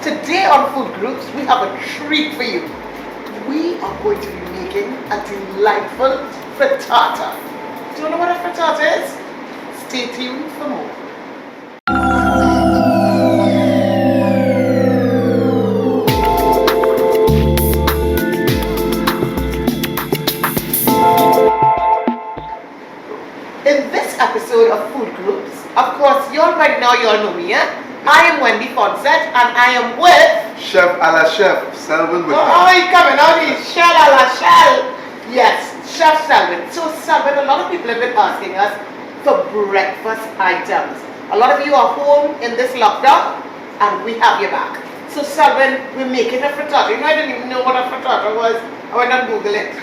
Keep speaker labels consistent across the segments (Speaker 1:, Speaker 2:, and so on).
Speaker 1: Today on Food Groups, we have a treat for you. We are going to be making a delightful frittata. Do you know what a frittata is? Stay tuned for more. In this episode of Food Groups, of course, by now you all know me, yeah? I am Wendy Fonsett and I am with
Speaker 2: Chef a la Chef, Selwyn Wickham.
Speaker 1: Oh, he coming out, he's Shell a la Shell. Yes, Chef Selwyn. So Selwyn, a lot of people have been asking us for breakfast items. A lot of you are home in this lockdown and we have your back. So Selwyn, we're making a frittata. You know, I didn't even know what a frittata was. I went and Googled it.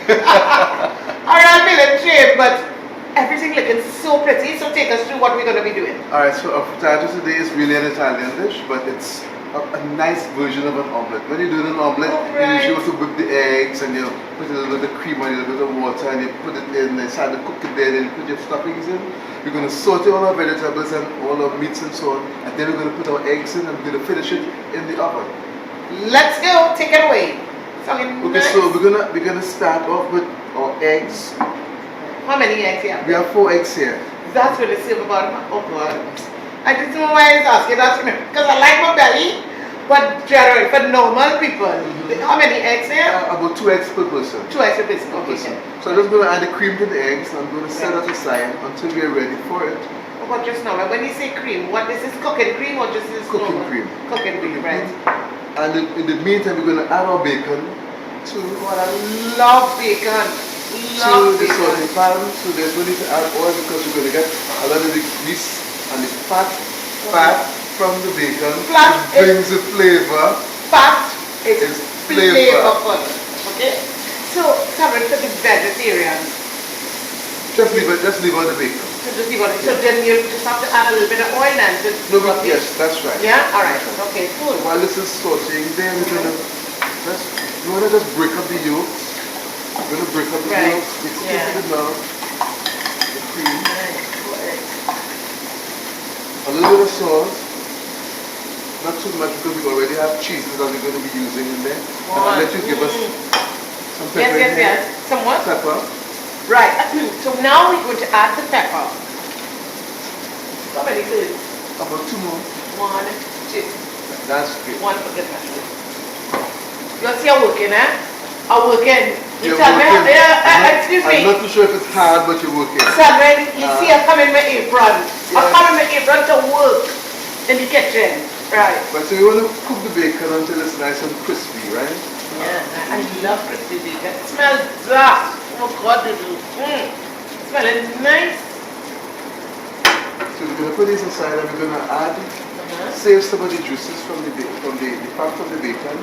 Speaker 1: I ran a shape, but everything looking so pretty, so take us through what we're going to be doing.
Speaker 2: Alright, so a frittata today is really an Italian dish, but it's a nice version of an omelet. When you're doing an omelet, you usually whip the eggs and you put a little bit of cream and a little bit of water and you put it in, and start to cook it there, then you put your stuffings in. We're going to saute all our vegetables and all our meats and so on, and then we're going to put our eggs in and we're going to finish it in the oven.
Speaker 1: Let's go, take it away.
Speaker 2: Okay, nice. So we're gonna start off with our eggs.
Speaker 1: How many eggs here?
Speaker 2: We have 4 eggs here.
Speaker 1: That's what it's about. Oh God. I didn't know why I was asking that because I like my belly, but generally for normal people, how many eggs here?
Speaker 2: About 2 eggs per person.
Speaker 1: 2 eggs per person. Okay.
Speaker 2: So I'm just going to add the cream to the eggs and I'm going to set that aside until we're ready for it.
Speaker 1: But just now, when you say cream, what is this, cooking cream or just this
Speaker 2: cooking
Speaker 1: normal?
Speaker 2: cream?
Speaker 1: Cooking cream, right.
Speaker 2: And in the meantime, we're going to add our bacon to...
Speaker 1: God, I love bacon.
Speaker 2: To the sauté pan. So there's no need to add oil because we're going to get a lot of the grease and the fat from the bacon.
Speaker 1: Fat
Speaker 2: brings the flavor.
Speaker 1: Fat is flavorful. Okay? So, coming to the vegetarians.
Speaker 2: Just leave out the bacon.
Speaker 1: Just leave out. So then you just have to add a little bit of oil and just...
Speaker 2: Yes, that's right.
Speaker 1: Yeah? Alright. Okay, cool.
Speaker 2: While this is sauteing, then we're going to just break up the yolks. We're going to break up the yolks. It's the milk, the cream, a little bit of sauce. Not too much because we already have cheese that we're going to be using in there. And I'll let you give us some pepper.
Speaker 1: Yes. Some what?
Speaker 2: Pepper.
Speaker 1: Right. So now we're going to add the pepper. How many good?
Speaker 2: About 2 more.
Speaker 1: 1, 2.
Speaker 2: That's great.
Speaker 1: 1 for goodness. You see I'm working, eh? I'm working.
Speaker 2: You're working.
Speaker 1: Excuse me.
Speaker 2: I'm not too sure if it's hard, but you're working.
Speaker 1: Selwyn, you see I'm coming in my apron. Yeah. I'm coming in my apron to work in the kitchen. Right.
Speaker 2: But so you want to cook the bacon until it's nice and crispy, right?
Speaker 1: Yeah, I love crispy bacon. It smells that. Oh God, it is. Smelling nice.
Speaker 2: So we're going to put these aside and we're going to add, save some of the juices from the fat from the bacon.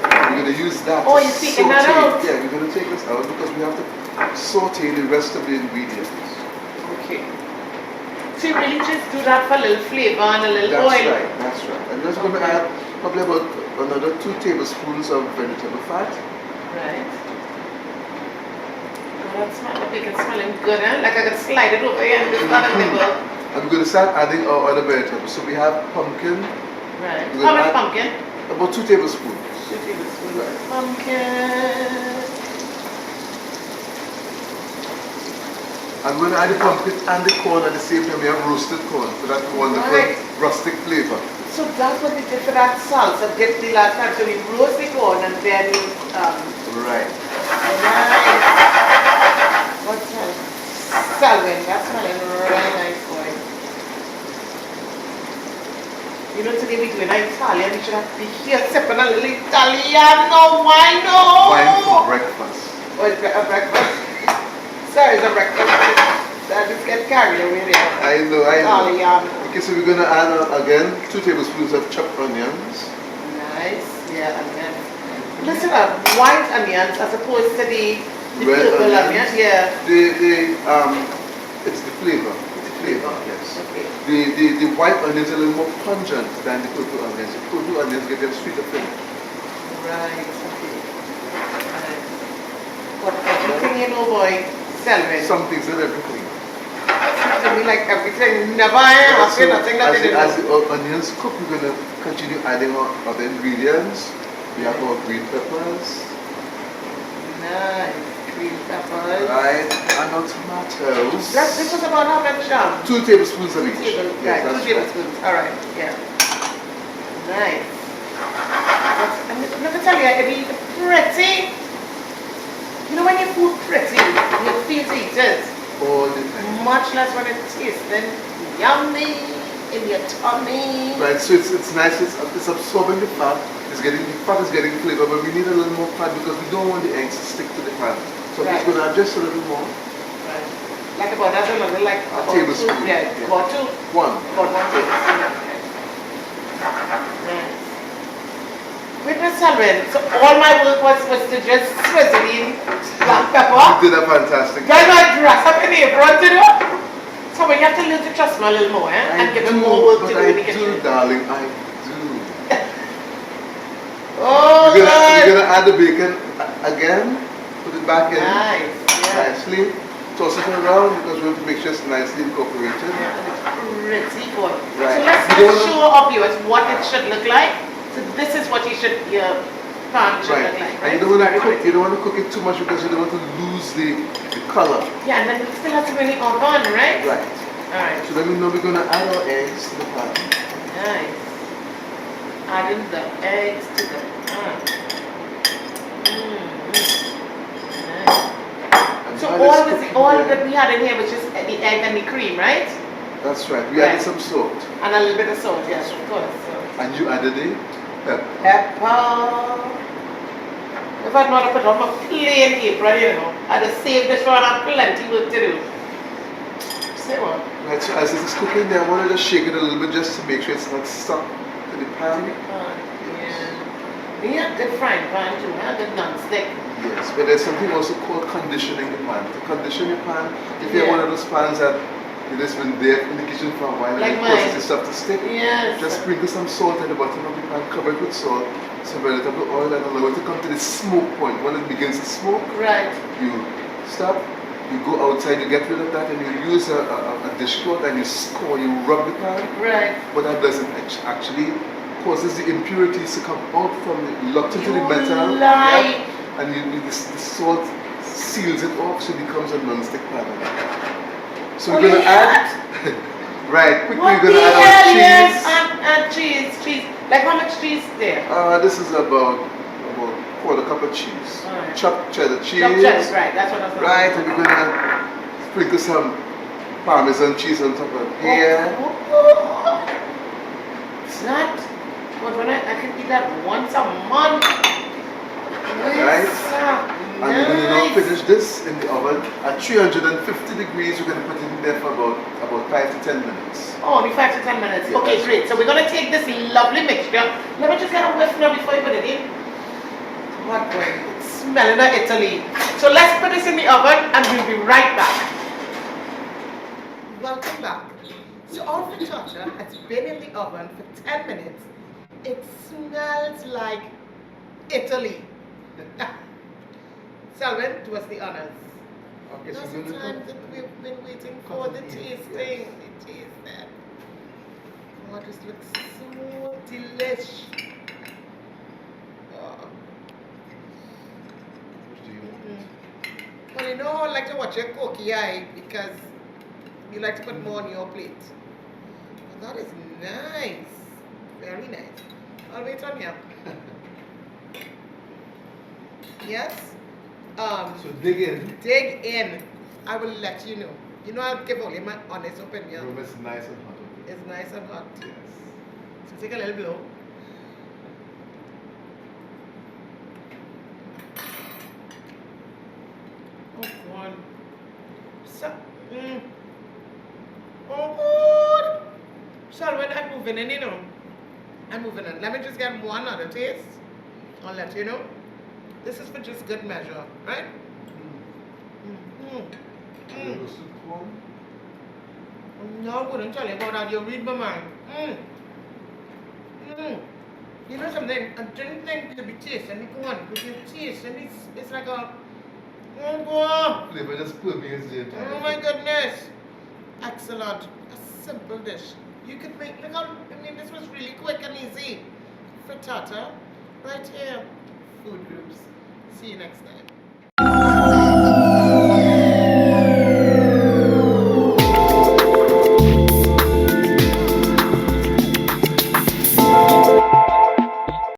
Speaker 2: We're going to use that
Speaker 1: to you're taking that out?
Speaker 2: Yeah, we're going to take this out because we have to saute the rest of the ingredients.
Speaker 1: Okay. So you really just do that for a little flavor and a little oil?
Speaker 2: That's right. And just going to add probably about another 2 tablespoons of vegetable fat.
Speaker 1: Right. The bacon smelling good, eh? Like I could slide it over here and just start a nibble.
Speaker 2: And we're going to start adding our other vegetables. So we have pumpkin.
Speaker 1: Right. How much pumpkin?
Speaker 2: About 2 tablespoons.
Speaker 1: 2 tablespoons.
Speaker 2: Right.
Speaker 1: Pumpkin.
Speaker 2: I'm going to add the pumpkin and the corn at the same time. We have roasted corn for that wonderful rustic flavor.
Speaker 1: So that's what we did for that salsa dip the last time. So we roast the corn and then we...
Speaker 2: Right.
Speaker 1: What's that? Selwyn, that's smelling really nice, boy. You know, today we're doing Italian. You should have to be here sipping a little Italiano wino.
Speaker 2: Wine for breakfast.
Speaker 1: Oh, it's a breakfast. Sorry, it's a breakfast. I just get carried away there.
Speaker 2: I know.
Speaker 1: Italiano.
Speaker 2: Okay, so we're going to add again 2 tablespoons of chopped onions.
Speaker 1: Nice. Yeah, onions. Listen up, white onions as opposed to the purple onions. Yeah.
Speaker 2: It's the flavor. Yes. Okay. The white onions are a little more pungent than the purple onions. The purple onions give them sweeter flavor.
Speaker 1: Right. Okay. Right. But everything you know, boy, Selwyn.
Speaker 2: Some things are everything.
Speaker 1: asking me like everything. Never ask me nothing that they didn't
Speaker 2: as
Speaker 1: know.
Speaker 2: the onions cook, we're going to continue adding on other ingredients. We have our green peppers.
Speaker 1: Nice. Green peppers.
Speaker 2: Right, and our tomatoes.
Speaker 1: This was about how much?
Speaker 2: 2 tablespoons of each.
Speaker 1: Right, 2 tablespoons. Alright, yeah. Nice. Let me tell you, it is pretty. You know when you food pretty, you feel to eat it.
Speaker 2: All the time.
Speaker 1: Much less when it's tasting yummy in your tummy.
Speaker 2: Right, so it's nice, it's absorbing the fat, the fat is getting flavor, but we need a little more fat because we don't want the eggs to stick to the pan. So I'm just going to add just a little more.
Speaker 1: Right. Like about that, like
Speaker 2: a tablespoon.
Speaker 1: Yeah, about 2.
Speaker 2: One.
Speaker 1: About 1 tablespoon. Okay. Nice. Wait, Miss Selwyn, so all my work was to just swizzle in black pepper.
Speaker 2: You did a fantastic
Speaker 1: Guys, I dress up in apron to do. So we have to learn to trust me a little more, eh? And give him more work to do in the kitchen.
Speaker 2: Darling, I do.
Speaker 1: Oh,
Speaker 2: We're gonna add the bacon again. Put it back in.
Speaker 1: Nice. Yeah.
Speaker 2: Nicely. Toss it around because we want to make sure it's nicely incorporated.
Speaker 1: Yeah, pretty good.
Speaker 2: Right.
Speaker 1: So let's show our viewers what it should look like. So this is what your pan should look like, right?
Speaker 2: And you don't want to cook it too much because you don't want to lose the color.
Speaker 1: Yeah, and then we still have to really on, right?
Speaker 2: Right.
Speaker 1: Alright.
Speaker 2: So then we know we're going to add our eggs to the pan.
Speaker 1: Nice. Adding the eggs to the pan. Nice. So all that we had in here was just the egg and the cream, right?
Speaker 2: That's right. We added some salt.
Speaker 1: And a little bit of salt, yes, of course. So.
Speaker 2: And you added the pepper.
Speaker 1: Pepper. If I'd not put on my plain apron, you know, I'd have saved this one and plenty work to do. Say what?
Speaker 2: Right, so as this is cooking there, I want to just shake it a little bit just to make sure it's not stuck to the pan.
Speaker 1: Yeah. We have good frying pan too, huh? Good non-stick.
Speaker 2: Yes, but there's something also called conditioning the pan. To condition your pan, if you have one of those pans that it's been there in the kitchen for a while and it causes the stuff to stick, just sprinkle some salt at the bottom of the pan, cover it with salt, some vegetable oil, and allow it to come to the smoke point. When it begins to smoke, you stop, you go outside, you get rid of that, and you use a dishcloth and you score, you rub the pan. But that doesn't actually causes the impurities to come out from the locked into the metal. And the salt seals it off so it becomes a non-stick pan. So we're going to add, quickly we're going to add our cheese.
Speaker 1: And cheese. Like how much cheese there?
Speaker 2: This is about quarter cup of cheese. Chopped cheddar cheese.
Speaker 1: Chopped cheddar, right, that's what I was talking about.
Speaker 2: And we're going to sprinkle some parmesan cheese on top of here.
Speaker 1: It's not, but when I can eat that once a month.
Speaker 2: And we're going to now finish this in the oven at 350 degrees. We're going to put it in there for about 5 to 10 minutes.
Speaker 1: Oh, only 5 to 10 minutes. Yeah, okay, great. So we're going to take this lovely mixture. Let me just get a whiff now before you put it in. What boy? It's smelling of Italy. So let's put this in the oven and we'll be right back. Welcome back. So our frittata has been in the oven for 10 minutes. It smells like Italy. Selwyn, do us the honors.
Speaker 2: Okay,
Speaker 1: That's the time that we've been waiting for the tasting. The tasting. Oh, this looks so delish. Oh.
Speaker 2: Which do you want?
Speaker 1: Well, you know, I like to watch your cookie eye because you like to put more on your plate. Well, that is nice. Very nice. I'll wait on you. Yes?
Speaker 2: So dig in.
Speaker 1: Dig in. I will let you know. You know, I'll give only my honest opinion.
Speaker 2: Room is nice and hot.
Speaker 1: It's nice and hot.
Speaker 2: Yes.
Speaker 1: So take a little blow. Oh, God. So, oh, good. Selwyn, I'm moving in, you know. I'm moving in. Let me just get one other taste. I'll let you know. This is for just good measure, right? No, I wouldn't tell you about that. You read my mind. You know something? I didn't think it'd be tasting the corn, but you taste and it's like a. Oh, God.
Speaker 2: Flavor just permeates the entire.
Speaker 1: Oh, my goodness. Excellent. A simple dish. You could make, look how, I mean, this was really quick and easy. Frittata, right here. Food Groups. See you next time.